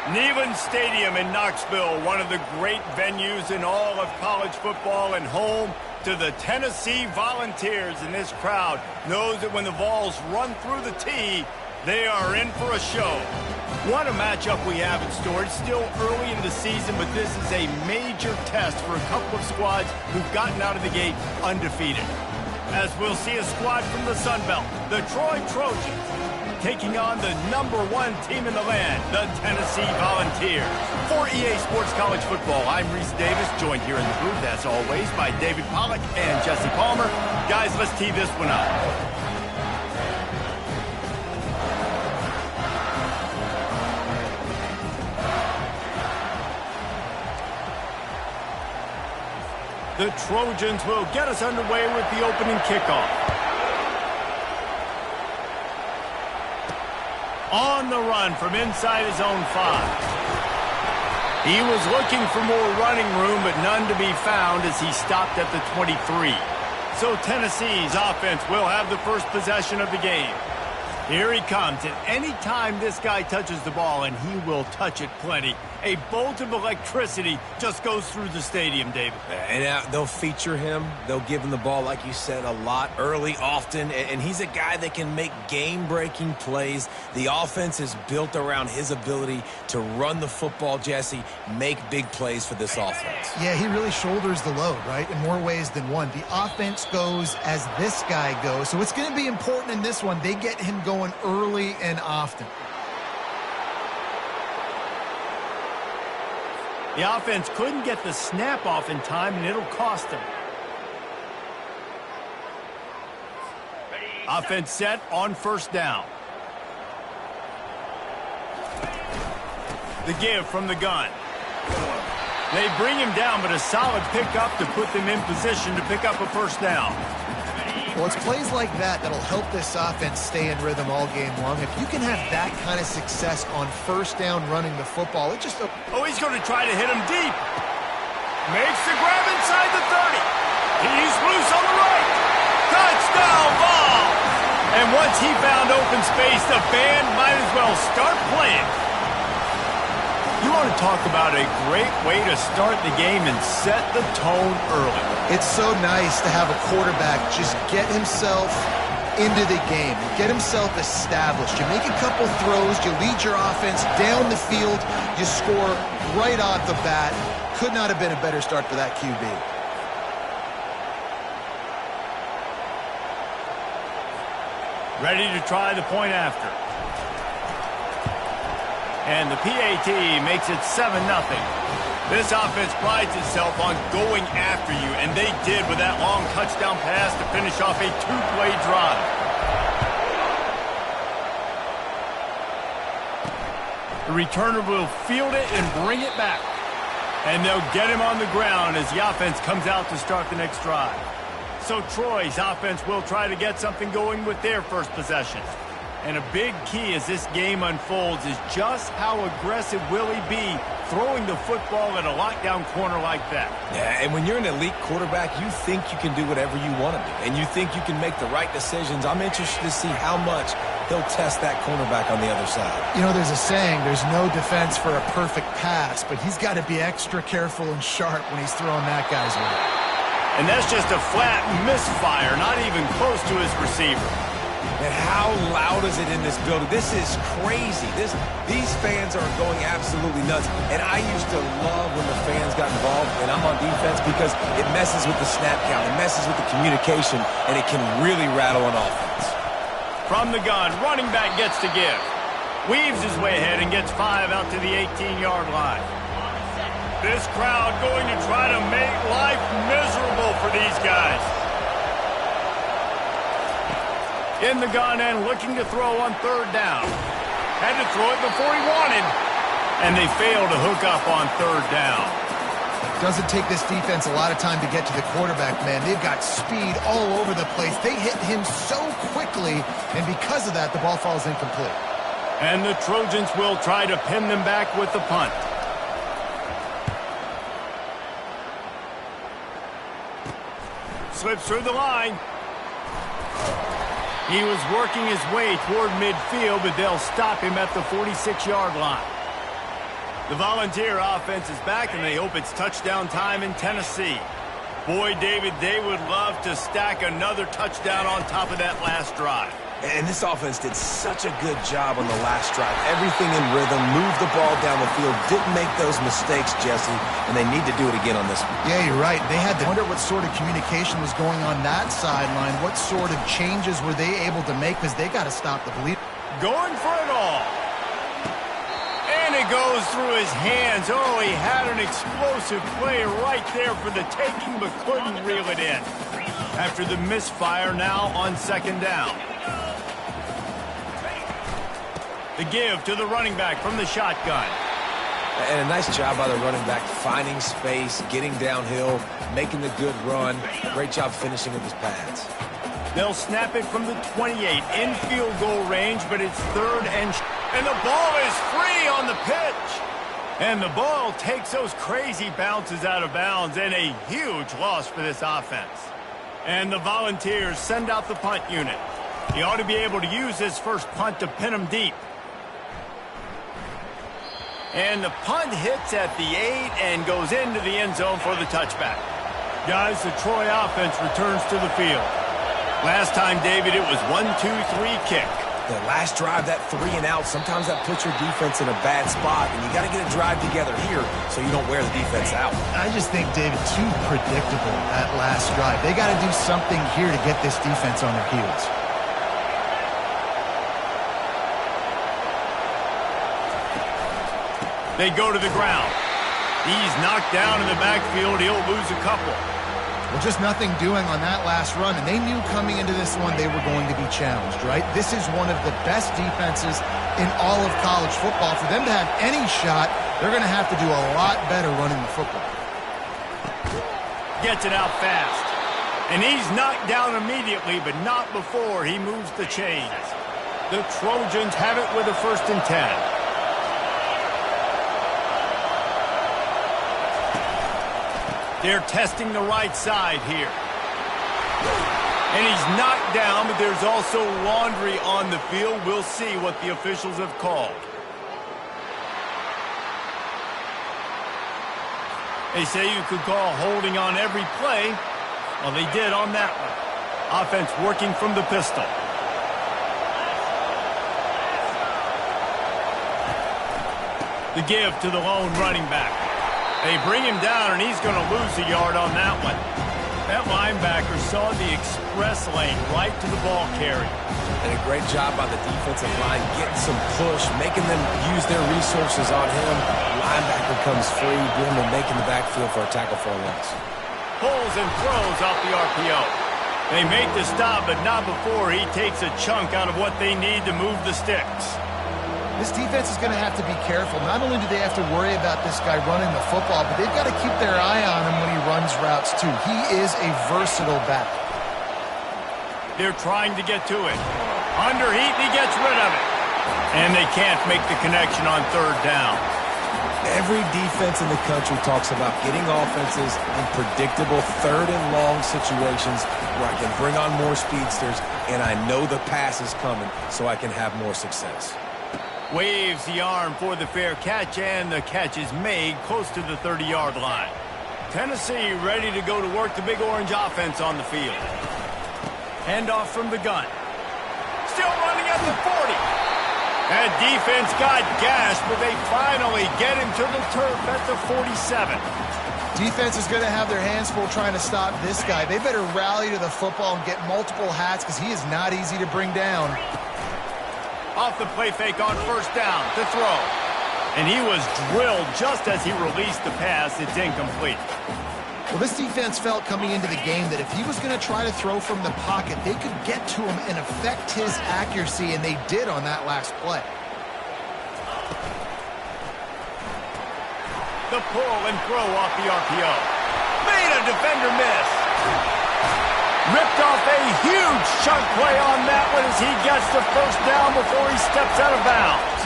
Neyland Stadium in Knoxville, one of the great venues in all of college football, and home to the Tennessee Volunteers. And this crowd knows that when the balls run through the tee, they are in for a show. What a matchup we have in store. It's still early in the season, but this is a major test for a couple of squads who've gotten out of the gate undefeated. As we'll see a squad from the Sun Belt, the Troy Trojans, taking on the #1 team in the land, the Tennessee Volunteers. For EA Sports College Football, I'm Reese Davis, joined here in the booth, as always, by David Pollack and Jesse Palmer. Guys, let's tee this one up. The Trojans will get us underway with the opening kickoff. On the run from inside his own 5. He was looking for more running room, but none to be found as he stopped at the 23. So Tennessee's offense will have the first possession of the game. Here he comes, and any time this guy touches the ball, and he will touch it plenty, a bolt of electricity just goes through the stadium, David. And they'll feature him. They'll give him the ball, like you said, a lot, early, often. And he's a guy that can make game-breaking plays. The offense is built around his ability to run the football, Jesse, make big plays for this offense. Yeah, he really shoulders the load, right, in more ways than one. The offense goes as this guy goes. So it's going to be important in this one. They get him going early and often. The offense couldn't get the snap off in time, and it'll cost them. Offense set on first down. The give from the gun. They bring him down, but a solid pickup to put them in position to pick up a first down. Well, it's plays like that that'll help this offense stay in rhythm all game long. If you can have that kind of success on first down running the football, it just... Oh, he's going to try to hit him deep. Makes the grab inside the 30. He's loose on the right. Touchdown ball. And once he found open space, the band might as well start playing. You want to talk about a great way to start the game and set the tone early. It's so nice to have a quarterback just get himself into the game, get himself established. You make a couple throws, you lead your offense down the field, you score right off the bat. Could not have been a better start for that QB. Ready to try the point after. And the PAT makes it 7-0. This offense prides itself on going after you, and they did with that long touchdown pass to finish off a 2-play drive. The returner will field it and bring it back. And they'll get him on the ground as the offense comes out to start the next drive. So Troy's offense will try to get something going with their first possession. And a big key as this game unfolds is just how aggressive will he be throwing the football at a lockdown corner like that. Yeah, and when you're an elite quarterback, you think you can do whatever you want to do. And you think you can make the right decisions. I'm interested to see how much he'll test that cornerback on the other side. You know, there's a saying, there's no defense for a perfect pass, but he's got to be extra careful and sharp when he's throwing that guy's way. And that's just a flat misfire, not even close to his receiver. And how loud is it in this building? This is crazy. These fans are going absolutely nuts. And I used to love when the fans got involved, and I'm on defense, because it messes with the snap count. It messes with the communication, and it can really rattle an offense. From the gun, running back gets to give. Weaves his way ahead and gets 5 out to the 18-yard line. This crowd going to try to make life miserable for these guys. In the gun and looking to throw on third down. Had to throw it before he wanted. And they fail to hook up on third down. Doesn't take this defense a lot of time to get to the quarterback, man. They've got speed all over the place. They hit him so quickly, and because of that, the ball falls incomplete. And the Trojans will try to pin them back with the punt. Slips through the line. He was working his way toward midfield, but they'll stop him at the 46-yard line. The Volunteer offense is back, and they hope it's touchdown time in Tennessee. Boy, David, they would love to stack another touchdown on top of that last drive. And this offense did such a good job on the last drive. Everything in rhythm, moved the ball down the field, didn't make those mistakes, Jesse, and they need to do it again on this one. Yeah, you're right. They had to wonder what sort of communication was going on that sideline. What sort of changes were they able to make, because they got to stop the bleed. Going for it all. And it goes through his hands. Oh, he had an explosive play right there for the taking, but couldn't reel it in. After the misfire now on second down. The give to the running back from the shotgun. And a nice job by the running back, finding space, getting downhill, making the good run. Great job finishing with his pads. They'll snap it from the 28 in field goal range, but it's third and the ball is free on the pitch. And the ball takes those crazy bounces out of bounds, and a huge loss for this offense. And the Volunteers send out the punt unit. He ought to be able to use his first punt to pin him deep. And the punt hits at the 8 and goes into the end zone for the touchback. Guys, the Troy offense returns to the field. Last time, David, it was 1-2-3 kick. The last drive, that 3 and out, sometimes that puts your defense in a bad spot, and you got to get a drive together here so you don't wear the defense out. I just think, David, too predictable that last drive. They got to do something here to get this defense on their heels. They go to the ground. He's knocked down in the backfield. He'll lose a couple. Well, just nothing doing on that last run, and they knew coming into this one they were going to be challenged, right? This is one of the best defenses in all of college football. For them to have any shot, they're going to have to do a lot better running the football. Gets it out fast. And he's knocked down immediately, but not before he moves the chains. The Trojans have it with a 1st and 10. They're testing the right side here. And he's knocked down, but there's also laundry on the field. We'll see what the officials have called. They say you could call holding on every play. Well, they did on that one. Offense working from the pistol. The give to the lone running back. They bring him down, and he's going to lose a yard on that one. That linebacker saw the express lane right to the ball carrier. And a great job by the defensive line, getting some push, making them use their resources on him. Linebacker comes free, doing the making the backfield for a tackle for a loss. Pulls and throws off the RPO. They make the stop, but not before he takes a chunk out of what they need to move the sticks. This defense is going to have to be careful. Not only do they have to worry about this guy running the football, but they've got to keep their eye on him when he runs routes, too. He is a versatile back. They're trying to get to it. Under heat, he gets rid of it. And they can't make the connection on 3rd down. Every defense in the country talks about getting offenses in predictable 3rd and long situations where I can bring on more speedsters, and I know the pass is coming, so I can have more success. Waves the arm for the fair catch, and the catch is made close to the 30-yard line. Tennessee ready to go to work the Big Orange offense on the field. Handoff from the gun. Still running at the 40. That defense got gashed, but they finally get him to the turf at the 47. Defense is going to have their hands full trying to stop this guy. They better rally to the football and get multiple hats, because he is not easy to bring down. Off the play fake on 1st down to throw. And he was drilled just as he released the pass. It's incomplete. Well, this defense felt coming into the game that if he was going to try to throw from the pocket, they could get to him and affect his accuracy, and they did on that last play. The pull and throw off the RPO. Made a defender miss. Ripped off a huge chunk play on that one as he gets the 1st down before he steps out of bounds.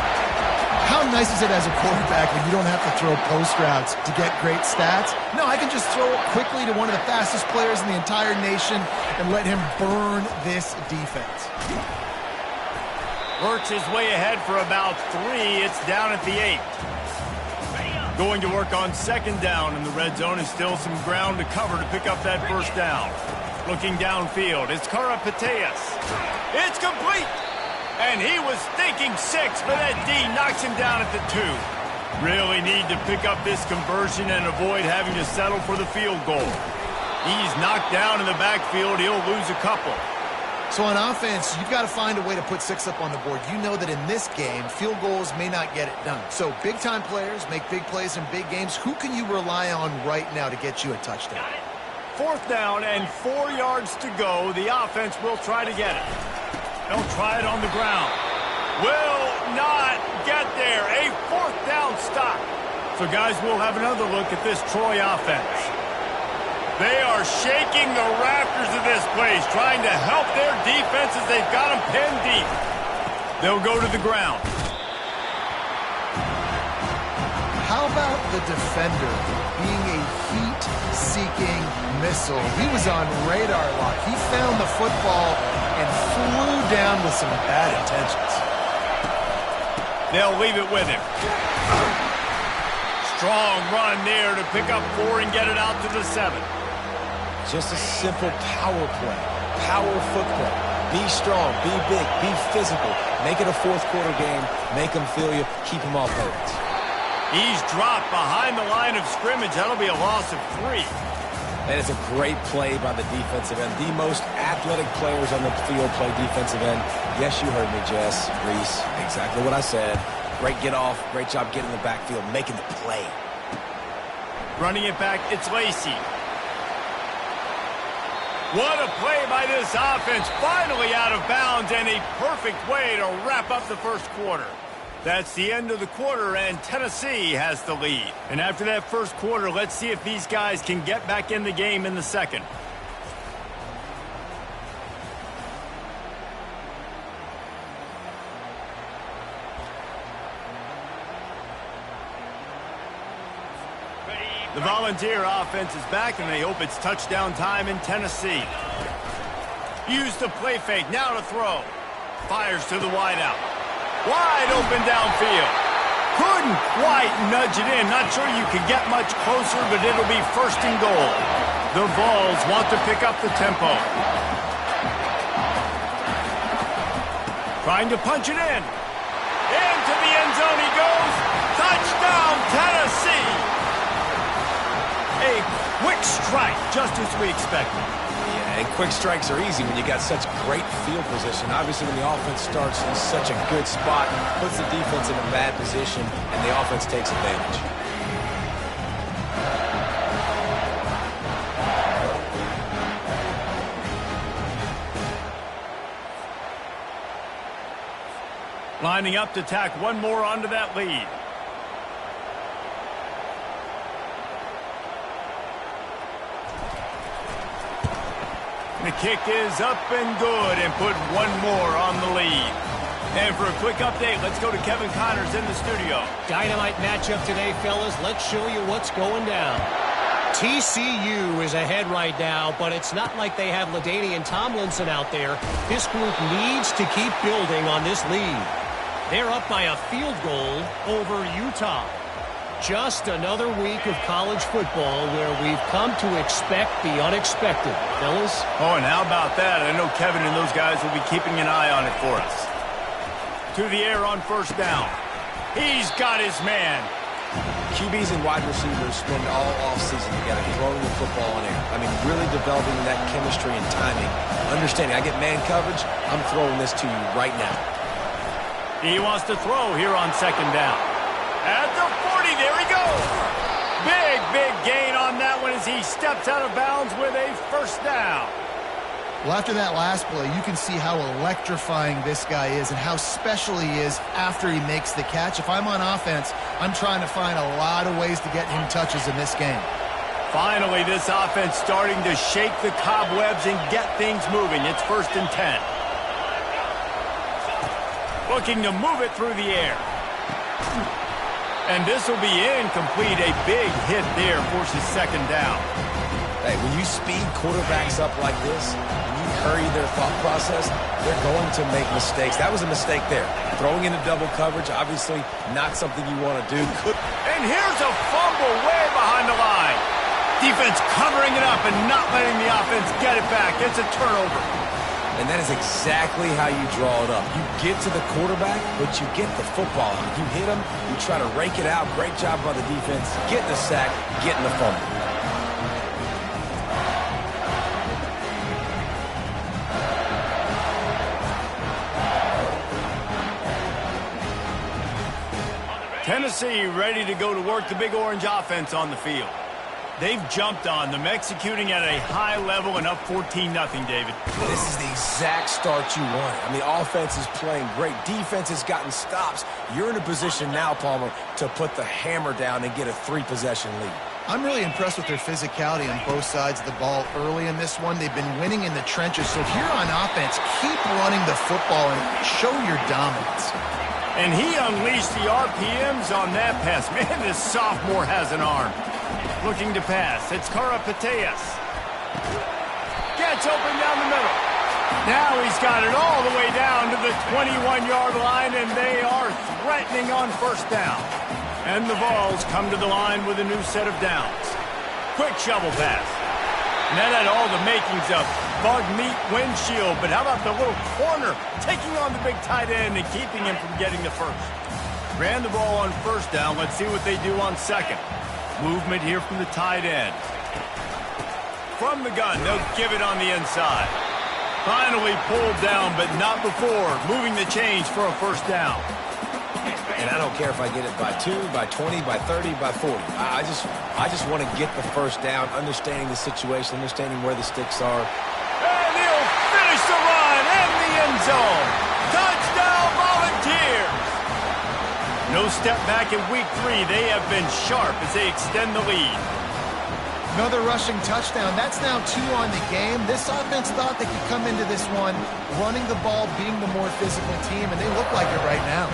How how nice is it as a quarterback when you don't have to throw post routes to get great stats? No, I can just throw it quickly to one of the fastest players in the entire nation and let him burn this defense. Works his way ahead for about 3. It's down at the 8. Going to work on second down in the red zone, and still some ground to cover to pick up that first down. Looking downfield, it's Karapateas. It's complete! And he was thinking 6, but that D knocks him down at the 2. Really need to pick up this conversion and avoid having to settle for the field goal. He's knocked down in the backfield. He'll lose a couple. So on offense, you've got to find a way to put 6 up on the board. You know that in this game, field goals may not get it done. So big-time players make big plays in big games. Who can you rely on right now to get you a touchdown? 4th down and 4 yards to go. The offense will try to get it. They'll try it on the ground. Will not get there. A 4th down stop. So, guys, we'll have another look at this Troy offense. They are shaking the rafters of this place, trying to help their defense as they've got them pinned deep. They'll go to the ground. How about the defender being a heat-seeking missile? He was on radar lock. He found the football and flew down with some bad intentions. They'll leave it with him. Strong run there to pick up 4 and get it out to the 7. Just a simple power play, power football. Be strong, be big, be physical. Make it a 4th quarter game. Make them feel you. Keep them off points. He's dropped behind the line of scrimmage. That'll be a loss of 3. And it's a great play by the defensive end. The most athletic players on the field play defensive end. Yes, you heard me, Jess, Reese. Exactly what I said. Great get off. Great job getting in the backfield, making the play. Running it back, it's Lacey. What a play by this offense. Finally out of bounds, and a perfect way to wrap up the first quarter. That's the end of the quarter, and Tennessee has the lead. And after that first quarter, let's see if these guys can get back in the game in the second. The Volunteer offense is back, and they hope it's touchdown time in Tennessee. Use the play fake, now to throw. Fires to the wideout. Wide open downfield. Couldn't quite nudge it in. Not sure you could get much closer, but it'll be 1st and goal. The Vols want to pick up the tempo. Trying to punch it in. Into the end zone he goes. Touchdown, Tennessee. A quick strike, just as we expected. Yeah, and quick strikes are easy when you got such great field position. Obviously, when the offense starts in such a good spot, puts the defense in a bad position, and the offense takes advantage. Lining up to tack one more onto that lead. The kick is up and good, and put one more on the lead. And for a quick update, let's go to Kevin Connors in the studio. Dynamite matchup today, fellas. Let's show you what's going down. TCU is ahead right now, but it's not like they have LaDainian Tomlinson out there. This group needs to keep building on this lead. They're up by a field goal over Utah. Just another week of college football where we've come to expect the unexpected, fellas. Oh, and how about that? I know Kevin and those guys will be keeping an eye on it for us. To the air on 1st down. He's got his man. QBs and wide receivers spend all offseason together throwing the football in air. I mean, really developing that chemistry and timing. Understanding, I get man coverage, I'm throwing this to you right now. He wants to throw here on 2nd down. At the 40, there he goes. Big gain on that one as he steps out of bounds with a 1st down. Well, after that last play, you can see how electrifying this guy is and how special he is after he makes the catch. If I'm on offense, I'm trying to find a lot of ways to get him touches in this game. Finally, this offense starting to shake the cobwebs and get things moving. It's 1st and 10. Looking to move it through the air. And this will be incomplete. A big hit there forces second down. Hey, when you speed quarterbacks up like this, when you hurry their thought process, they're going to make mistakes. That was a mistake there. Throwing into double coverage, obviously not something you want to do. And here's a fumble way behind the line. Defense covering it up and not letting the offense get it back. It's a turnover. And that is exactly how you draw it up. You get to the quarterback, but you get the football. You hit him, you try to rake it out. Great job by the defense. Getting the sack, getting the fumble. Tennessee ready to go to work the Big Orange offense on the field. They've jumped on them, executing at a high level and up 14-0, David. This is the exact start you want. I mean, the offense is playing great. Defense has gotten stops. You're in a position now, Palmer, to put the hammer down and get a 3-possession lead. I'm really impressed with their physicality on both sides of the ball early in this one. They've been winning in the trenches. So here on offense, keep running the football and show your dominance. And he unleashed the RPMs on that pass. Man, this sophomore has an arm. Looking to pass. It's Karapateas. Gets open down the middle. Now he's got it all the way down to the 21-yard line, and they are threatening on first down. And the Vols come to the line with a new set of downs. Quick shovel pass. And that had all the makings of bug meat windshield, but how about the little corner taking on the big tight end and keeping him from getting the first? Ran the ball on first down. Let's see what they do on second. Movement here from the tight end. From the gun, they'll give it on the inside. Finally pulled down, but not before moving the chains for a first down. And I don't care if I get it by 2, by 20, by 30, by 40. I just want to get the first down, understanding the situation, understanding where the sticks are. And he'll finish the run in the end zone. Touchdown, Volunteers! No step back in week 3. They have been sharp as they extend the lead. Another rushing touchdown. That's now 2 on the game. This offense thought they could come into this one running the ball, being the more physical team, and they look like it right now.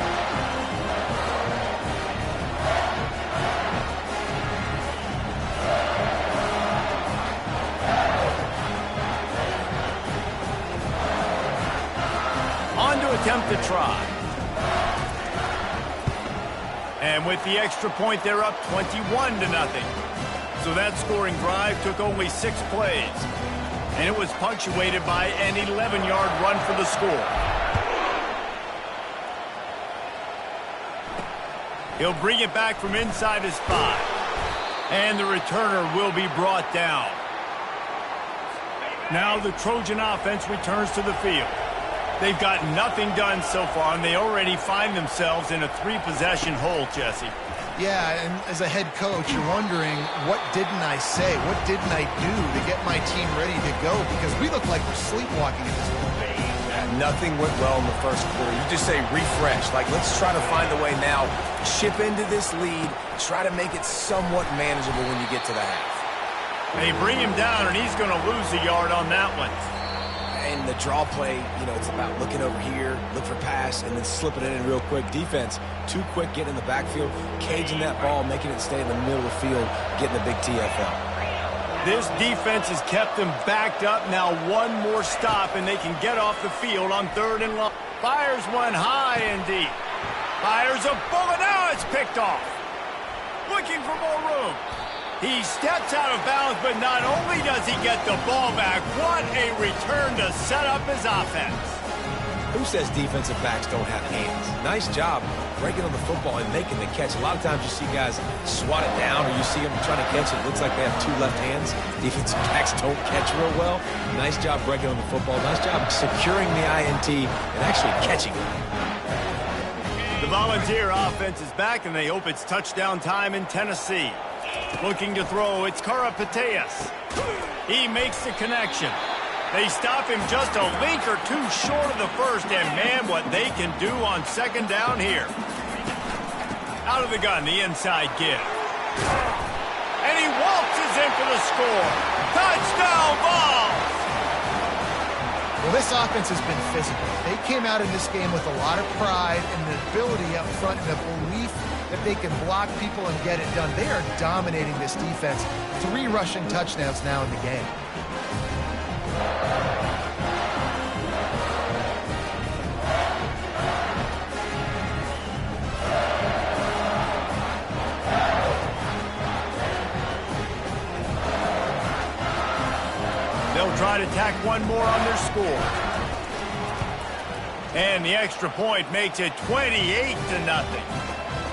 On to attempt to try. And with the extra point, they're up 21-0. So that scoring drive took only 6 plays. And it was punctuated by an 11-yard run for the score. He'll bring it back from inside his 5. And the returner will be brought down. Now the Trojan offense returns to the field. They've got nothing done so far, and they already find themselves in a 3-possession hole, Jesse. Yeah, and as a head coach, you're wondering, what didn't I say? What didn't I do to get my team ready to go? Because we look like we're sleepwalking at this point. Nothing went well in the first quarter. You just say refresh. Like, let's try to find a way now. Chip into this lead. Try to make it somewhat manageable when you get to the half. They bring him down, and he's going to lose a yard on that one. And the draw play, you know, it's about looking over here, look for pass, and then slipping it in real quick. Defense, too quick, getting in the backfield, caging that ball, making it stay in the middle of the field, getting a big TFL. This defense has kept them backed up. Now one more stop, and they can get off the field on 3rd and long. Fires one high and deep. Fires a bullet. Now it's picked off. Looking for more room. He steps out of bounds, but not only does he get the ball back, what a return to set up his offense. Who says defensive backs don't have hands? Nice job breaking on the football and making the catch. A lot of times you see guys swat it down, or you see them trying to catch it. It looks like they have 2 left hands. Defensive backs don't catch real well. Nice job breaking on the football. Nice job securing the INT and actually catching it. The Volunteer offense is back, and they hope it's touchdown time in Tennessee. Looking to throw, it's Karapateas. He makes the connection. They stop him just a link or 2 short of the first, and man, what they can do on 2nd down here. Out of the gun, the inside give. And he waltzes in for the score. Touchdown, Vols! Well, this offense has been physical. They came out in this game with a lot of pride and the ability up front and the belief that they can block people and get it done. They are dominating this defense. 3 rushing touchdowns now in the game. They'll try to tack one more on their score. And the extra point makes it 28-0.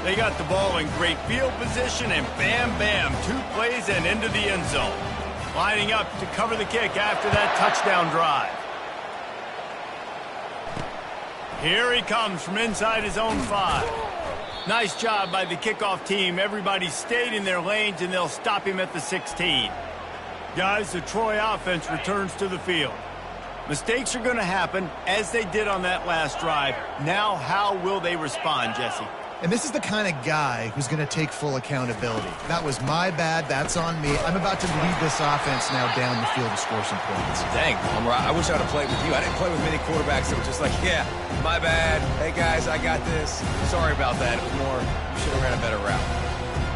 They got the ball in great field position, and bam, bam, 2 plays and into the end zone. Lining up to cover the kick after that touchdown drive. Here he comes from inside his own 5. Nice job by the kickoff team. Everybody stayed in their lanes, and they'll stop him at the 16. Guys, the Troy offense returns to the field. Mistakes are going to happen, as they did on that last drive. Now, how will they respond, Jesse? And this is the kind of guy who's going to take full accountability. That was my bad. That's on me. I'm about to lead this offense now down the field to score some points. Dang, I wish I'd have played with you. I didn't play with many quarterbacks that were just like, yeah, my bad. Hey, guys, I got this. Sorry about that. It was more, you should have ran a better route.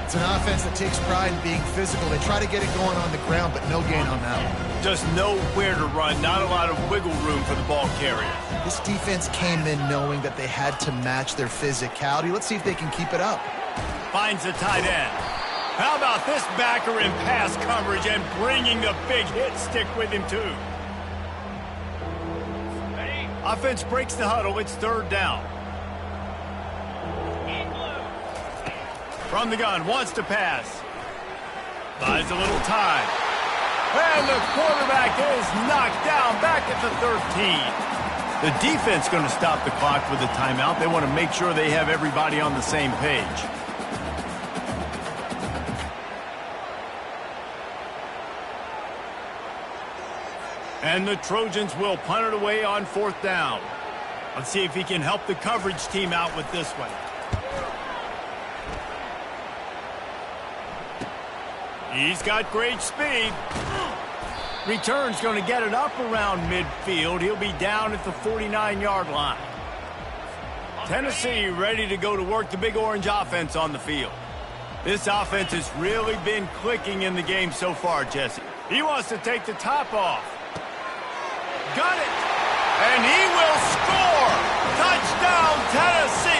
It's an offense that takes pride in being physical. They try to get it going on the ground, but no gain on that one. Just nowhere to run. Not a lot of wiggle room for the ball carrier. This defense came in knowing that they had to match their physicality. Let's see if they can keep it up. Finds the tight end. How about this backer in pass coverage and bringing the big hit stick with him, too? Offense breaks the huddle. It's 3rd down. From the gun, wants to pass. Buys a little time. And the quarterback is knocked down back at the 13. The defense going to stop the clock with a timeout. They want to make sure they have everybody on the same page. And the Trojans will punt it away on 4th down. Let's see if he can help the coverage team out with this one. He's got great speed. Return's going to get it up around midfield. He'll be down at the 49-yard line. Tennessee ready to go to work the Big Orange offense on the field. This offense has really been clicking in the game so far, Jesse. He wants to take the top off. Got it. And he will score. Touchdown, Tennessee.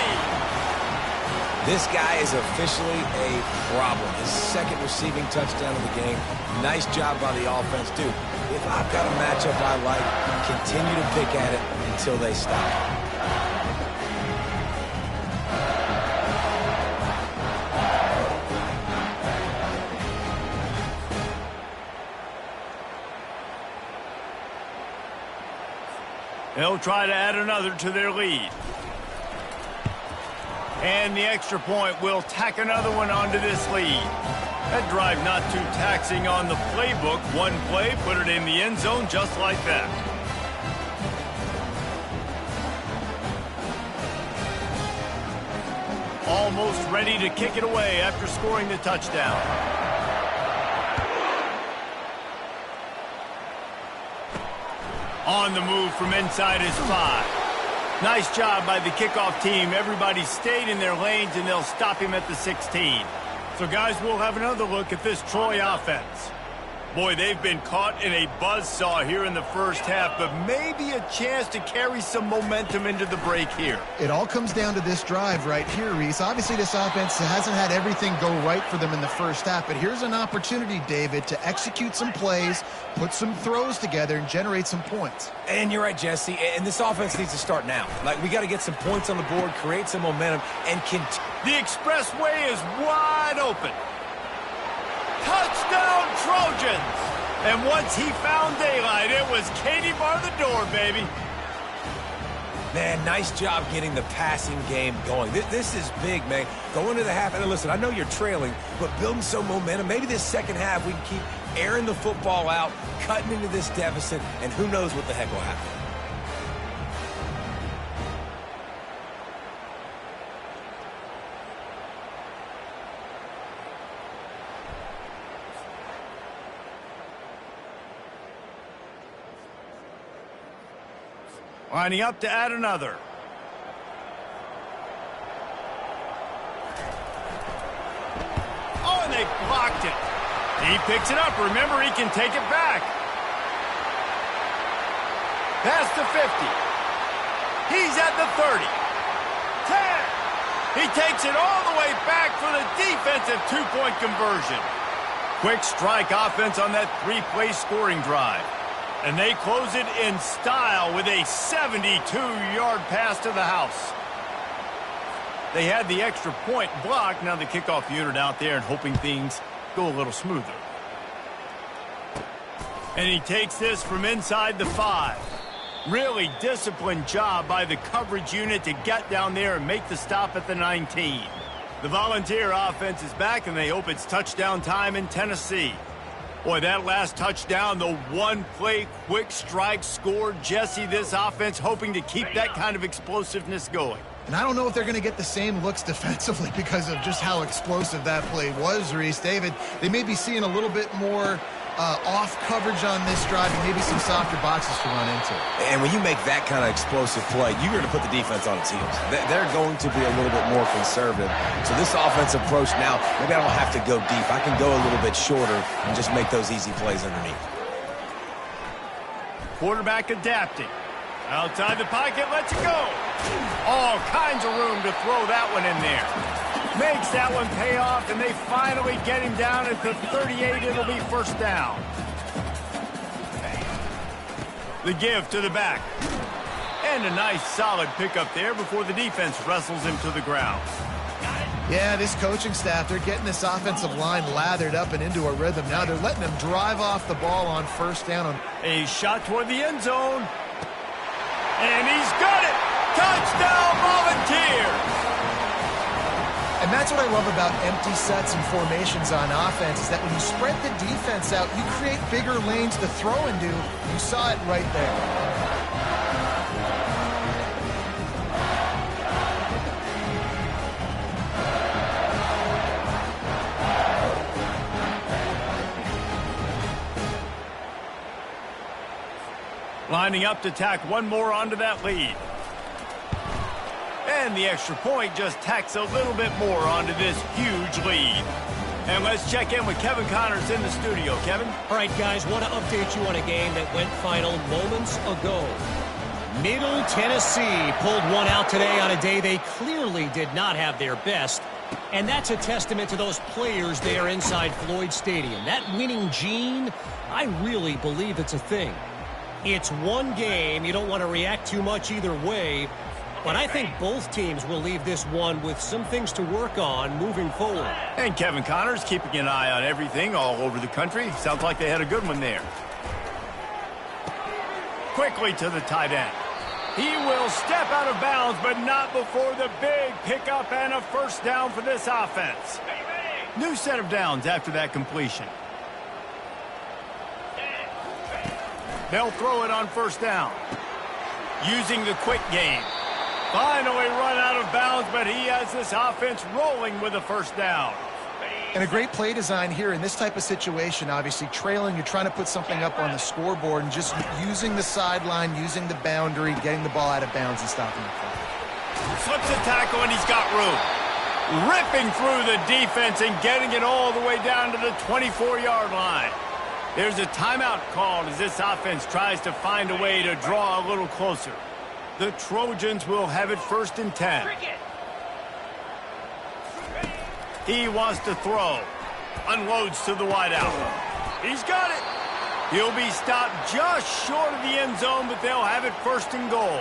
This guy is officially a problem. His 2nd receiving touchdown of the game. Nice job by the offense, too. If I've got a matchup I like, continue to pick at it until they stop. They'll try to add another to their lead. And the extra point will tack another one onto this lead. That drive not too taxing on the playbook. One play, put it in the end zone just like that. Almost ready to kick it away after scoring the touchdown. On the move from inside his 5. Nice job by the kickoff team. Everybody stayed in their lanes, and they'll stop him at the 16. So, guys, we'll have another look at this Troy offense. Boy, they've been caught in a buzzsaw here in the first half, but maybe a chance to carry some momentum into the break here. It all comes down to this drive right here, Reese. Obviously, this offense hasn't had everything go right for them in the first half, but here's an opportunity, David, to execute some plays, put some throws together, and generate some points. And you're right, Jesse, and this offense needs to start now. Like, we got to get some points on the board, create some momentum, and continue. The expressway is wide open. Touchdown, Trojans! And once he found daylight, it was Katie bar the door, baby. Man, nice job getting the passing game going. This is big, man. Go into the half, and listen, I know you're trailing, but building some momentum. Maybe this second half we can keep airing the football out, cutting into this deficit, and who knows what the heck will happen. Lining up to add another. Oh, and they blocked it. He picks it up. Remember, he can take it back. Past the 50. He's at the 30. 10. He takes it all the way back for the defensive two-point conversion. Quick strike offense on that three-play scoring drive. And they close it in style with a 72-yard pass to the house. They had the extra point blocked. Now the kickoff unit out there and hoping things go a little smoother. And he takes this from inside the 5. Really disciplined job by the coverage unit to get down there and make the stop at the 19. The Volunteer offense is back, and they hope it's touchdown time in Tennessee. Boy, that last touchdown, the one-play quick strike scored. Jesse, this offense hoping to keep that kind of explosiveness going. And I don't know if they're going to get the same looks defensively because of just how explosive that play was, Reese. David, they may be seeing a little bit more off coverage on this drive and maybe some softer boxes to run into. And when you make that kind of explosive play, you're going to put the defense on its heels. They're going to be a little bit more conservative. So this offensive approach now, maybe I don't have to go deep. I can go a little bit shorter and just make those easy plays underneath. Quarterback adapting. Outside the pocket, lets it go. All kinds of room to throw that one in there. Makes that one pay off, and they finally get him down at the 38. It'll be first down. The give to the back. And a nice solid pickup there before the defense wrestles him to the ground. Yeah, this coaching staff, they're getting this offensive line lathered up and into a rhythm. Now they're letting them drive off the ball on first down. A shot toward the end zone. And he's got it! Touchdown, Volunteers! And that's what I love about empty sets and formations on offense, is that when you spread the defense out, you create bigger lanes to throw into. You saw it right there. Lining up to tack one more onto that lead. And the extra point just tacks a little bit more onto this huge lead. And let's check in with Kevin Connors in the studio. Kevin? All right, guys, want to update you on a game that went final moments ago. Middle Tennessee pulled one out today on a day they clearly did not have their best. And that's a testament to those players there inside Floyd Stadium. That winning gene, I really believe it's a thing. It's one game. You don't want to react too much either way. But I think both teams will leave this one with some things to work on moving forward. And Kevin Connors keeping an eye on everything all over the country. Sounds like they had a good one there. Quickly to the tight end. He will step out of bounds, but not before the big pickup and a first down for this offense. New set of downs after that completion. They'll throw it on first down. Using the quick game. Finally run out of bounds, but he has this offense rolling with a first down. And a great play design here in this type of situation. Obviously, trailing, you're trying to put something up on the scoreboard and just using the sideline, using the boundary, getting the ball out of bounds and stopping the play. Slips a tackle, and he's got room. Ripping through the defense and getting it all the way down to the 24-yard line. There's a timeout called as this offense tries to find a way to draw a little closer. The Trojans will have it first and 10. He wants to throw. Unloads to the wideout. He's got it. He'll be stopped just short of the end zone, but they'll have it first and goal.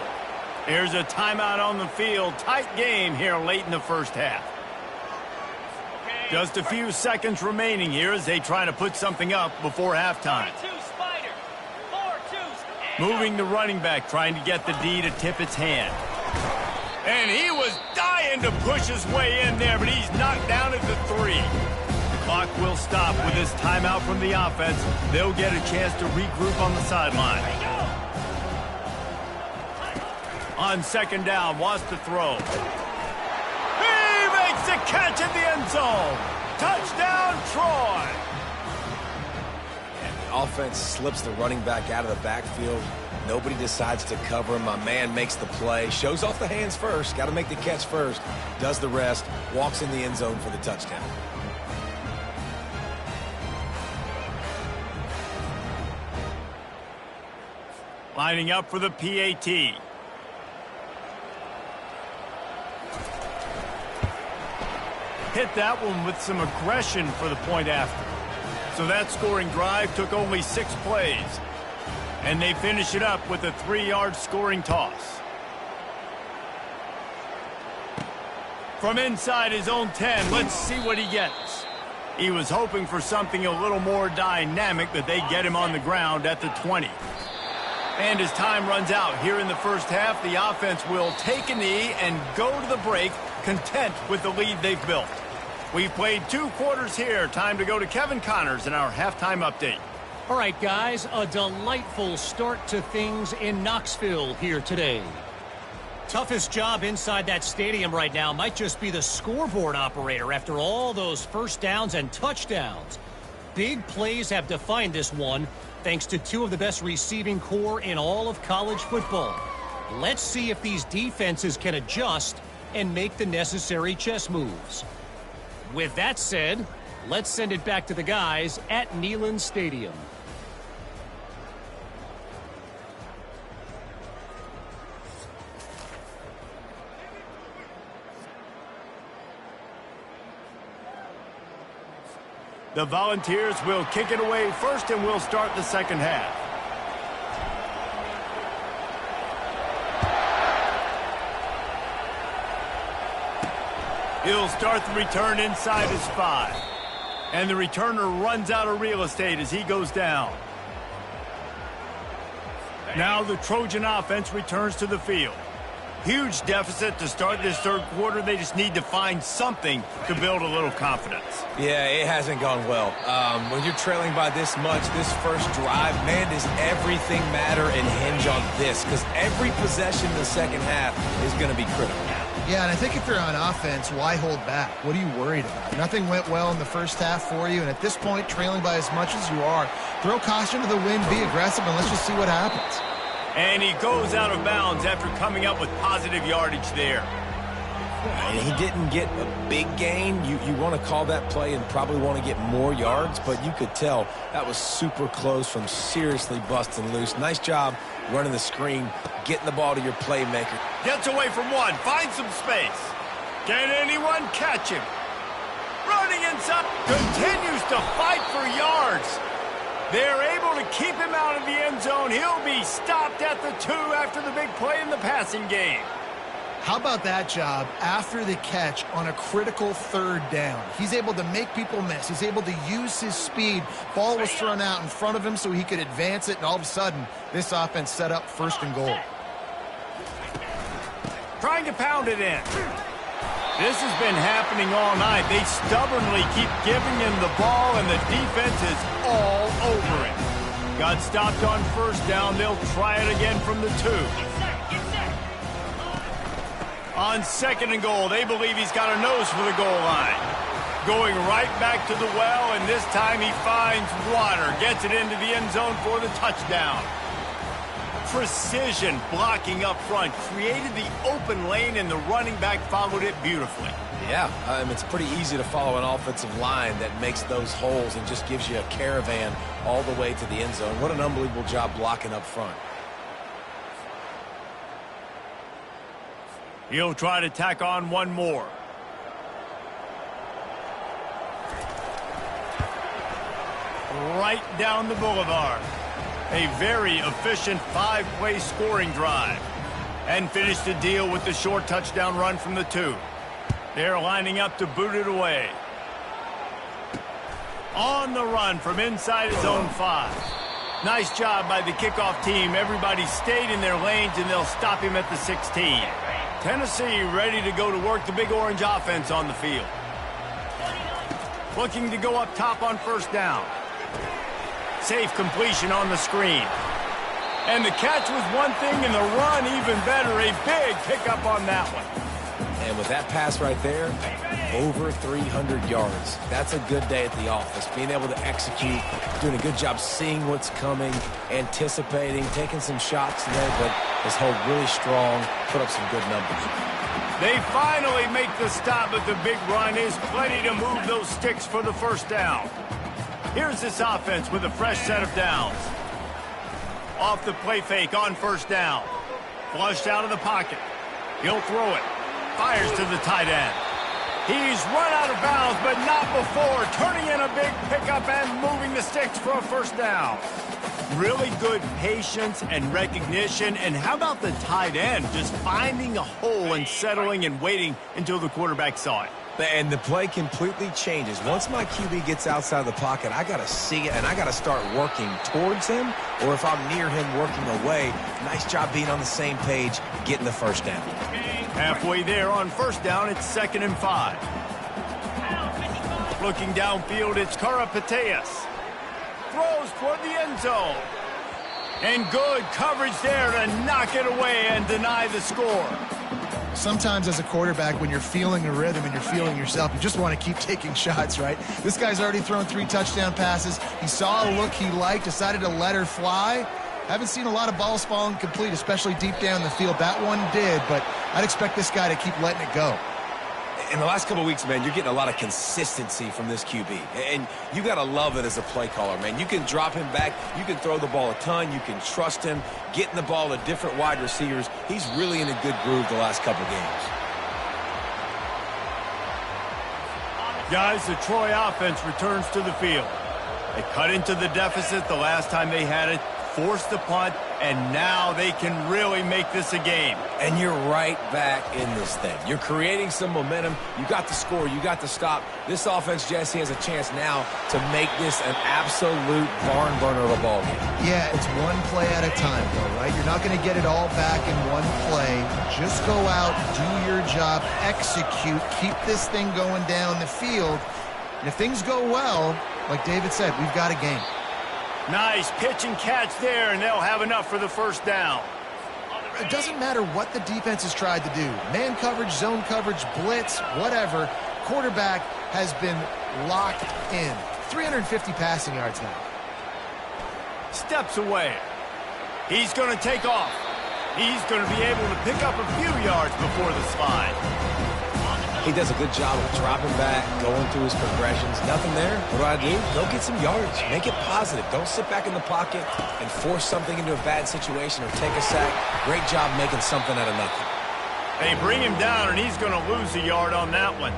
There's a timeout on the field. Tight game here late in the first half. Just a few seconds remaining here as they try to put something up before halftime. Moving the running back, trying to get the D to tip its hand. And he was dying to push his way in there, but he's knocked down at the 3. The clock will stop with this timeout from the offense. They'll get a chance to regroup on the sideline. On second down, wants to throw. He makes the catch in the end zone. Touchdown, Troy. offense slips the running back out of the backfield. Nobody decides to cover him. My man makes the play, shows off the hands first, got to make the catch first, does the rest, walks in the end zone for the touchdown. Lining up for the PAT. Hit that one with some aggression for the point after. So that scoring drive took only 6 plays. And they finish it up with a 3-yard scoring toss. From inside his own 10, let's see what he gets. He was hoping for something a little more dynamic, but they get him on the ground at the 20. And as time runs out here in the first half, the offense will take a knee and go to the break, content with the lead they've built. We've played 2 quarters here. Time to go to Kevin Connors in our halftime update. All right, guys, a delightful start to things in Knoxville here today. Toughest job inside that stadium right now might just be the scoreboard operator after all those first downs and touchdowns. Big plays have defined this one, thanks to 2 of the best receiving corps in all of college football. Let's see if these defenses can adjust and make the necessary chess moves. With that said, let's send it back to the guys at Neyland Stadium. The Volunteers will kick it away first, and we'll start the second half. He'll start the return inside his 5. And the returner runs out of real estate as he goes down. Now the Trojan offense returns to the field. Huge deficit to start this third quarter. They just need to find something to build a little confidence. Yeah, it hasn't gone well. When you're trailing by this much, this first drive, man, does everything matter and hinge on this, because every possession in the second half is going to be critical. Yeah, and I think if you're on offense, why hold back? What are you worried about? Nothing went well in the first half for you, and at this point, trailing by as much as you are, throw caution to the wind, be aggressive, and let's just see what happens. And he goes out of bounds after coming up with positive yardage there. And he didn't get a big gain. You want to call that play and probably want to get more yards, but you could tell that was super close from seriously busting loose. Nice job running the screen, getting the ball to your playmaker. Gets away from one, finds some space. Can anyone catch him? Running inside, continues to fight for yards. They're able to keep him out of the end zone. He'll be stopped at the 2 after the big play in the passing game. How about that job after the catch on a critical third down? He's able to make people miss. He's able to use his speed. Ball was thrown out in front of him so he could advance it, and all of a sudden, this offense set up 1st and goal. Trying to pound it in. This has been happening all night. They stubbornly keep giving him the ball, and the defense is all over it. Got stopped on 1st down. They'll try it again from the 2. On 2nd and goal, they believe he's got a nose for the goal line. Going right back to the well, and this time he finds water. Gets it into the end zone for the touchdown. Precision blocking up front, created the open lane, and the running back followed it beautifully. Yeah, it's pretty easy to follow an offensive line that makes those holes and just gives you a caravan all the way to the end zone. What an unbelievable job blocking up front. He'll try to tack on one more. Right down the boulevard. A very efficient 5-play scoring drive. And finished the deal with the short touchdown run from the 2. They're lining up to boot it away. On the run from inside his own 5. Nice job by the kickoff team. Everybody stayed in their lanes, and they'll stop him at the 16. Tennessee ready to go to work the Big Orange offense on the field. Looking to go up top on 1st down. Safe completion on the screen. And the catch was one thing, and the run even better. A big pickup on that one. And with that pass right there, over 300 yards. That's a good day at the office. Being able to execute, doing a good job seeing what's coming, anticipating, taking some shots today, but has held really strong, put up some good numbers. They finally make the stop, but the big run is plenty to move those sticks for the first down. Here's this offense with a fresh set of downs. Off the play fake on first down. Flushed out of the pocket. He'll throw it. Fires to the tight end. He's run out of bounds, but not before turning in a big pickup and moving the sticks for a first down. Really good patience and recognition. And how about the tight end just finding a hole and settling and waiting until the quarterback saw it? And the play completely changes. Once my QB gets outside the pocket, I got to see it, and I got to start working towards him, or if I'm near him working away, nice job being on the same page, getting the first down. Halfway there on first down, it's 2nd and 5. Looking downfield, it's Karapateas. Throws toward the end zone. And good coverage there to knock it away and deny the score. Sometimes as a quarterback, when you're feeling a rhythm and you're feeling yourself, you just want to keep taking shots, right? This guy's already thrown 3 touchdown passes. He saw a look he liked, decided to let her fly. Haven't seen a lot of balls falling complete, especially deep down the field. That one did, but I'd expect this guy to keep letting it go. In the last couple of weeks, man, you're getting a lot of consistency from this QB. And you got to love it as a play caller, man. You can drop him back. You can throw the ball a ton. You can trust him, getting the ball to different wide receivers. He's really in a good groove the last couple games. Guys, the Troy offense returns to the field. They cut into the deficit the last time they had it, forced the punt, and now they can really make this a game. And you're right back in this thing. You're creating some momentum. You got the score. You got the stop. This offense, Jesse, has a chance now to make this an absolute barn burner of a ball game. Yeah, it's one play at a time, though, right? You're not going to get it all back in one play. Just go out, do your job, execute, keep this thing going down the field. And if things go well, like David said, we've got a game. Nice pitch and catch there, and they'll have enough for the first down. It doesn't matter what the defense has tried to do. Man coverage, zone coverage, blitz, whatever. Quarterback has been locked in. 350 passing yards now. Steps away. He's going to take off. He's going to be able to pick up a few yards before the slide. He does a good job of dropping back, going through his progressions. Nothing there. What do? Go get some yards. Make it positive. Don't sit back in the pocket and force something into a bad situation or take a sack. Great job making something out of nothing. They bring him down, and he's going to lose a yard on that one.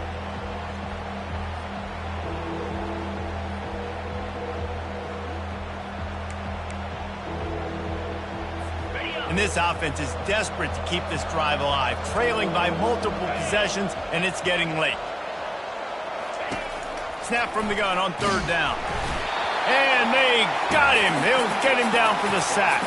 And this offense is desperate to keep this drive alive, trailing by multiple possessions, and it's getting late. Snap from the gun on 3rd down. And they got him. They'll get him down for the sack.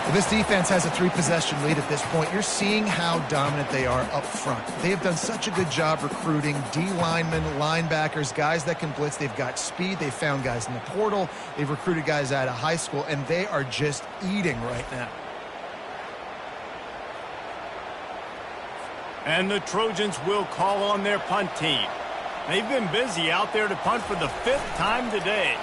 Well, this defense has a 3-possession lead at this point. You're seeing how dominant they are up front. They have done such a good job recruiting D-linemen, linebackers, guys that can blitz. They've got speed. They've found guys in the portal. They've recruited guys out of high school, and they are just eating right now. And the Trojans will call on their punt team. They've been busy out there to punt for the 5th time today.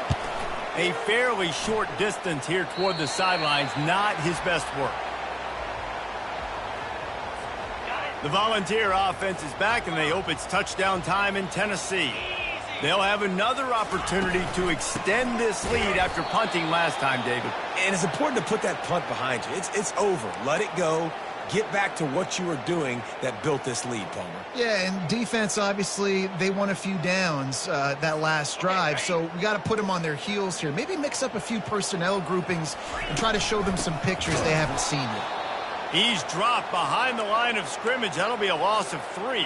A fairly short distance here toward the sidelines, not his best work. The Volunteer offense is back, and they hope it's touchdown time in Tennessee. They'll have another opportunity to extend this lead after punting last time, David. And it's important to put that punt behind you. It's over. Let it go. Get back to what you were doing that built this lead, Palmer. Yeah, and defense, obviously, they won a few downs that last drive, so we got to put them on their heels here. Maybe mix up a few personnel groupings and try to show them some pictures they haven't seen yet. He's dropped behind the line of scrimmage. That'll be a loss of 3.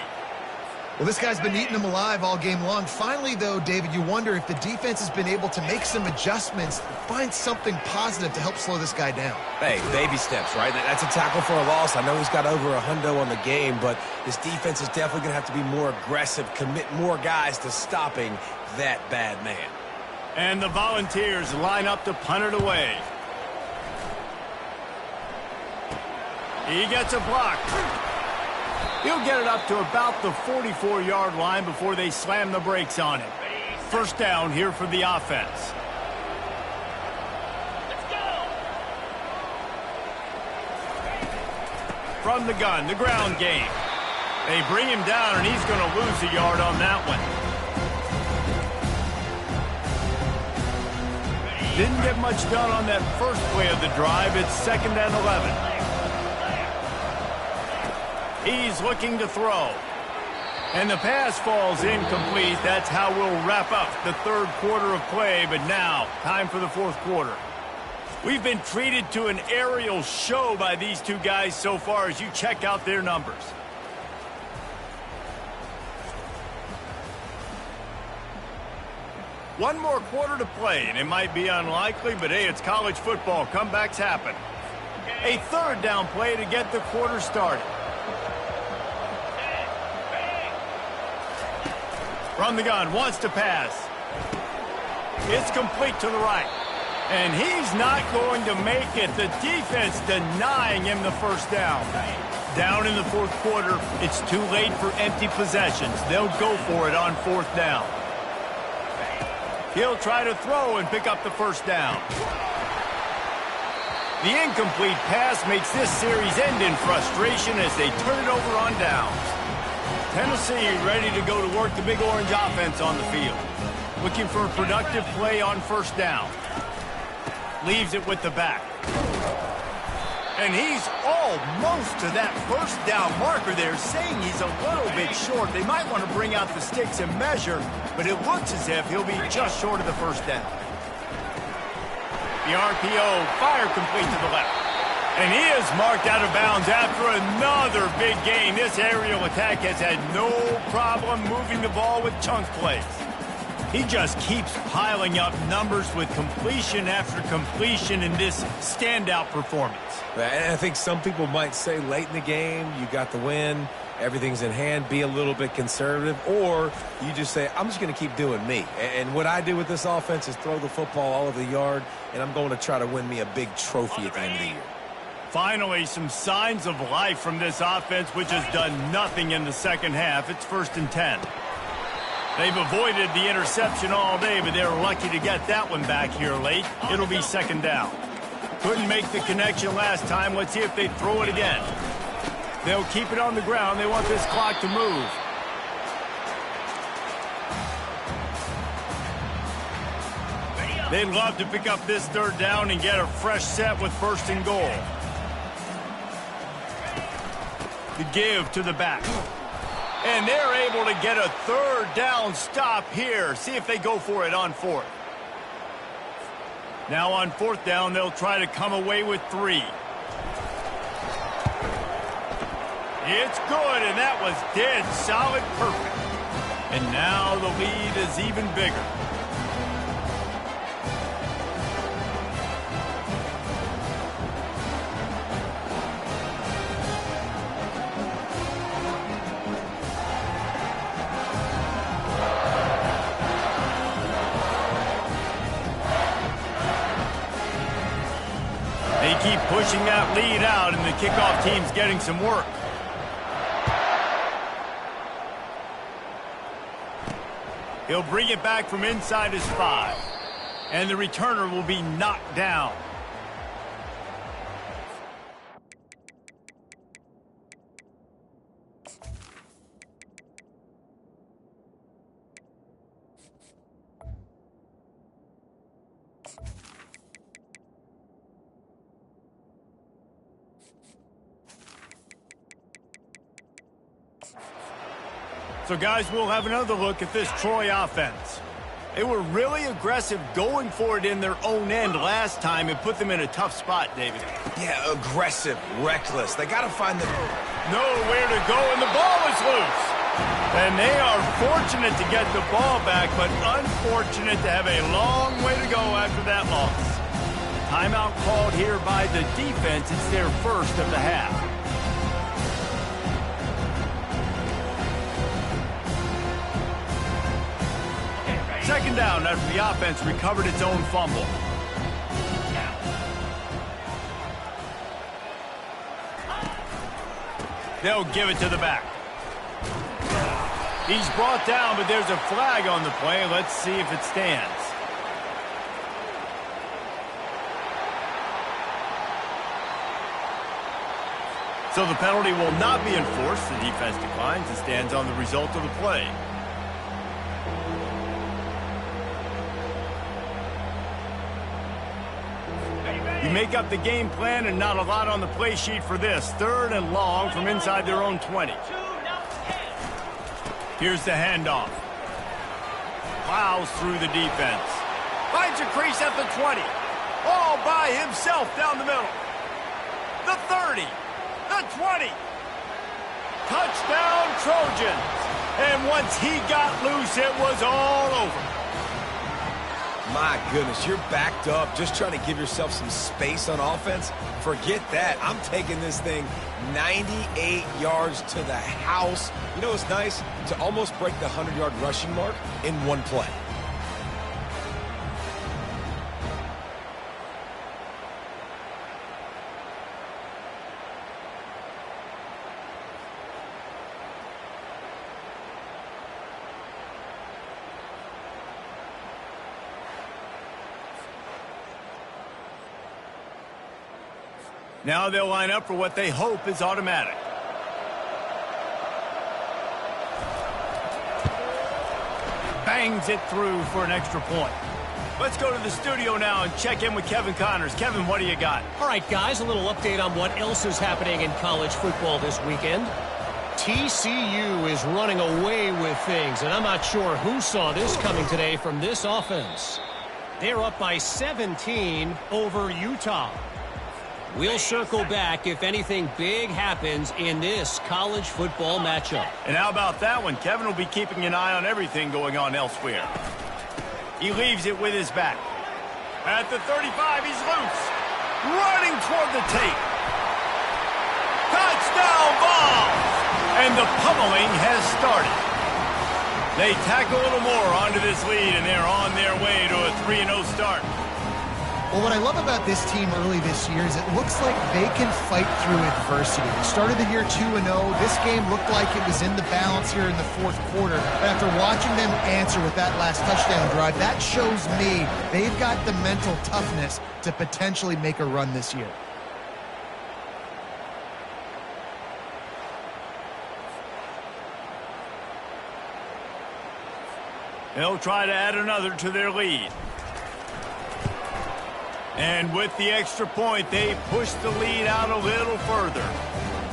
Well, this guy's been eating them alive all game long. Finally, though, David, you wonder if the defense has been able to make some adjustments, find something positive to help slow this guy down. Hey, baby steps, right? That's a tackle for a loss. I know he's got over a hundo on the game, but this defense is definitely going to have to be more aggressive, commit more guys to stopping that bad man. And the Volunteers line up to punt it away. He gets a block. He'll get it up to about the 44-yard line before they slam the brakes on him. First down here for the offense. From the gun, the ground game. They bring him down, and he's going to lose a yard on that one. Didn't get much done on that first play of the drive. It's 2nd and 11. He's looking to throw. And the pass falls incomplete. That's how we'll wrap up the third quarter of play. But now, time for the fourth quarter. We've been treated to an aerial show by these two guys so far as you check out their numbers. One more quarter to play, and it might be unlikely, but hey, it's college football. Comebacks happen. A third down play to get the quarter started. From the gun, wants to pass. It's complete to the right. And he's not going to make it. The defense denying him the first down. Down in the fourth quarter, it's too late for empty possessions. They'll go for it on 4th down. He'll try to throw and pick up the first down. The incomplete pass makes this series end in frustration as they turn it over on downs. Tennessee ready to go to work the Big Orange offense on the field. Looking for a productive play on first down. Leaves it with the back. And he's almost to that first down marker there, saying he's a little bit short. They might want to bring out the sticks and measure, but it looks as if he'll be just short of the first down. The RPO, fire complete to the left. And he is marked out of bounds after another big gain. This aerial attack has had no problem moving the ball with chunk plays. He just keeps piling up numbers with completion after completion in this standout performance. And I think some people might say late in the game, you got the win, everything's in hand, be a little bit conservative, or you just say, I'm just going to keep doing me. And what I do with this offense is throw the football all over the yard, and I'm going to try to win me a big trophy at the end of the year. Finally, some signs of life from this offense, which has done nothing in the second half. It's 1st and 10. They've avoided the interception all day, but they're lucky to get that one back here late. It'll be 2nd down. Couldn't make the connection last time. Let's see if they throw it again. They'll keep it on the ground. They want this clock to move. They'd love to pick up this 3rd down and get a fresh set with 1st and goal. The give to the back. And they're able to get a 3rd down stop here. See if they go for it on 4th. Now on 4th down, they'll try to come away with 3. It's good, and that was dead solid perfect. And now the lead is even bigger. They keep pushing that lead out, and the kickoff team's getting some work. He'll bring it back from inside his 5. And the returner will be knocked down. So, guys, we'll have another look at this Troy offense. They were really aggressive going for it in their own end last time and put them in a tough spot, David. Yeah, aggressive, reckless. They got to find the... Nowhere to go, and the ball is loose. And they are fortunate to get the ball back, but unfortunate to have a long way to go after that loss. Timeout called here by the defense. It's their first of the half. Second down after the offense recovered its own fumble. They'll give it to the back. He's brought down, but there's a flag on the play. Let's see if it stands. So the penalty will not be enforced. The defense declines and stands on the result of the play. You make up the game plan and not a lot on the play sheet for this. 3rd and long from inside their own 20. Here's the handoff. Plows through the defense. Finds a crease at the 20. All by himself down the middle. The 30. The 20. Touchdown Trojans. And once he got loose, it was all over. My goodness, you're backed up, just trying to give yourself some space on offense. Forget that. I'm taking this thing 98 yards to the house. You know what's nice? To almost break the 100-yard rushing mark in one play. Now they'll line up for what they hope is automatic. Bangs it through for an extra point. Let's go to the studio now and check in with Kevin Connors. Kevin, what do you got? All right, guys, a little update on what else is happening in college football this weekend. TCU is running away with things, and I'm not sure who saw this coming today from this offense. They're up by 17 over Utah. We'll circle back if anything big happens in this college football matchup. And how about that one? Kevin will be keeping an eye on everything going on elsewhere. He leaves it with his back. At the 35, he's loose. Running toward the tape. Touchdown ball! And the pummeling has started. They tack a little more onto this lead, and they're on their way to a 3-0 start. Well, what I love about this team early this year is it looks like they can fight through adversity. They started the year 2-0. This game looked like it was in the balance here in the 4th quarter. But after watching them answer with that last touchdown drive, that shows me they've got the mental toughness to potentially make a run this year. They'll try to add another to their lead. And with the extra point, they push the lead out a little further.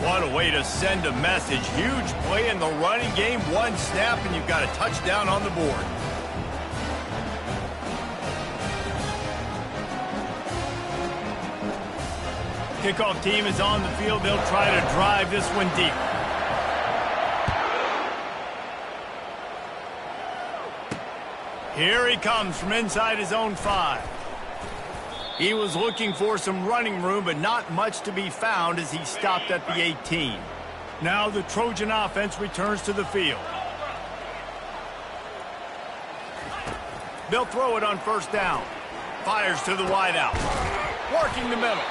What a way to send a message. Huge play in the running game. One snap, and you've got a touchdown on the board. Kickoff team is on the field. They'll try to drive this one deep. Here he comes from inside his own 5. He was looking for some running room, but not much to be found as he stopped at the 18. Now the Trojan offense returns to the field. They'll throw it on 1st down. Fires to the wideout. Working the middle.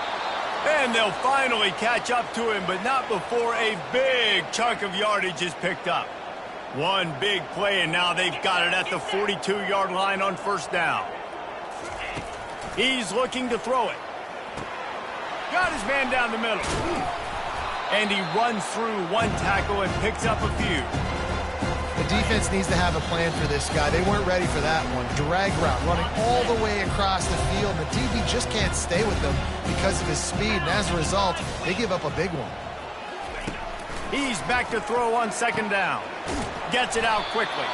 And they'll finally catch up to him, but not before a big chunk of yardage is picked up. One big play, and now they've got it at the 42-yard line on 1st down. He's looking to throw it. Got his man down the middle. And he runs through one tackle and picks up a few. The defense needs to have a plan for this guy. They weren't ready for that one. Drag route, running all the way across the field. The DB just can't stay with them because of his speed, and as a result, they give up a big one. He's back to throw on 2nd down. Gets it out quickly.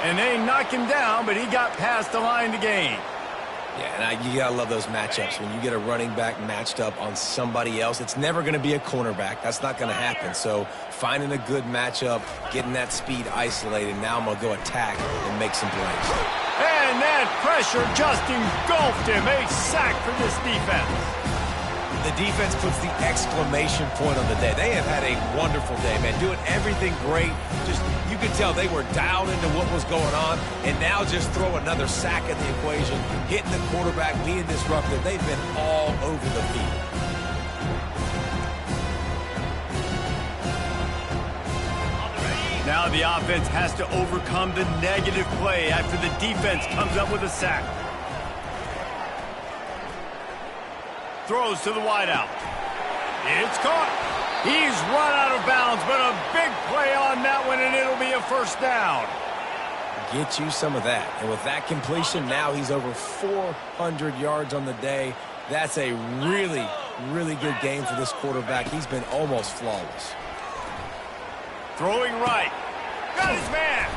And they knock him down, but he got past the line to gain. Yeah, and you got to love those matchups. When you get a running back matched up on somebody else, it's never going to be a cornerback. That's not going to happen. So finding a good matchup, getting that speed isolated, now I'm going to go attack and make some plays. And that pressure just engulfed him. A sack for this defense. The defense puts the exclamation point on the day. They have had a wonderful day, man. Doing everything great. Just, you could tell they were dialed into what was going on. And now just throw another sack in the equation. Hitting the quarterback, being disruptive. They've been all over the field. Now the offense has to overcome the negative play after the defense comes up with a sack. Throws to the wideout. It's caught. He's run out of bounds, but a big play on that one, and it'll be a first down. Get you some of that. And with that completion, now he's over 400 yards on the day. That's a really, really good game for this quarterback. He's been almost flawless. Throwing right. Got his man.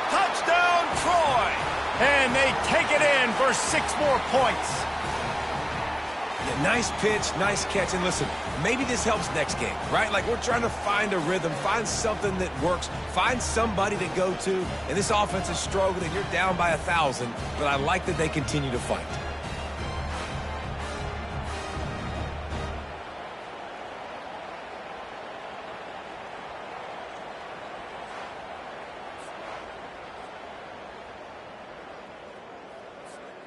Touchdown, Troy. And they take it in for 6 more points. Yeah, nice pitch, nice catch. And listen, maybe this helps next game, right? Like, we're trying to find a rhythm, find something that works, find somebody to go to. And this offense is struggling. You're down by 1,000, but I like that they continue to fight.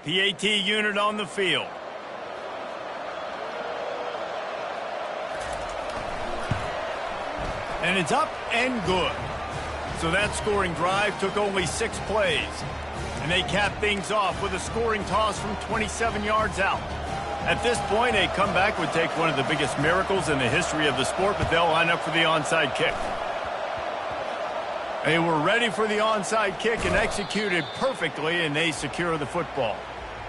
PAT unit on the field. And it's up and good. So that scoring drive took only 6 plays. And they capped things off with a scoring toss from 27 yards out. At this point, a comeback would take one of the biggest miracles in the history of the sport, but they'll line up for the onside kick. They were ready for the onside kick and executed perfectly, and they secure the football.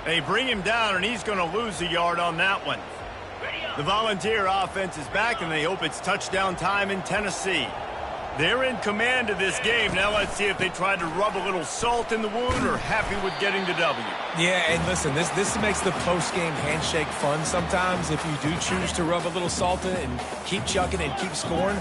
They bring him down, and he's going to lose a yard on that one. The Volunteer offense is back, and they hope it's touchdown time in Tennessee. They're in command of this game. Now let's see if they try to rub a little salt in the wound or happy with getting the W. Yeah, and listen, this makes the post-game handshake fun sometimes. If you do choose to rub a little salt in it and keep chucking and keep scoring,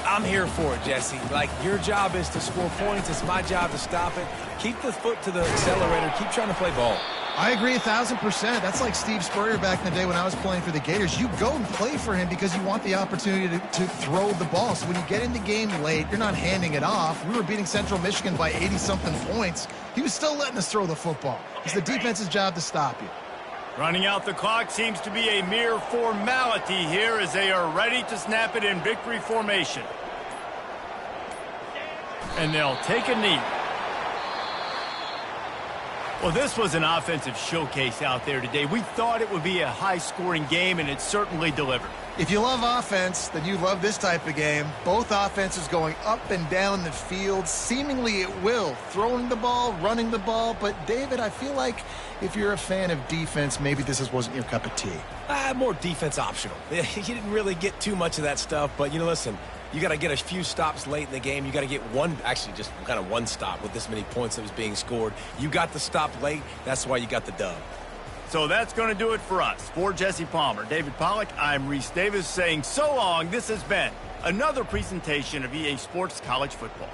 I'm here for it, Jesse. Like, your job is to score points. It's my job to stop it. Keep the foot to the accelerator. Keep trying to play ball. I agree 1,000%. That's like Steve Spurrier back in the day when I was playing for the Gators. You go and play for him because you want the opportunity to throw the ball. So when you get in the game late, you're not handing it off. We were beating Central Michigan by 80-something points. He was still letting us throw the football. It's the defense's job to stop you. Running out the clock seems to be a mere formality here as they are ready to snap it in victory formation. And they'll take a knee. Well, this was an offensive showcase out there today. We thought it would be a high-scoring game, and it certainly delivered. If you love offense, then you love this type of game. Both offenses going up and down the field, seemingly at will. Throwing the ball, running the ball. But, David, I feel like if you're a fan of defense, maybe this wasn't your cup of tea. More defense optional. You didn't really get too much of that stuff, but, listen, you got to get a few stops late in the game. You got to get just kind of one stop with this many points that was being scored. You got the stop late. That's why you got the dub. So that's going to do it for us. For Jesse Palmer, David Pollack, I'm Reese Davis saying so long. This has been another presentation of EA Sports College Football.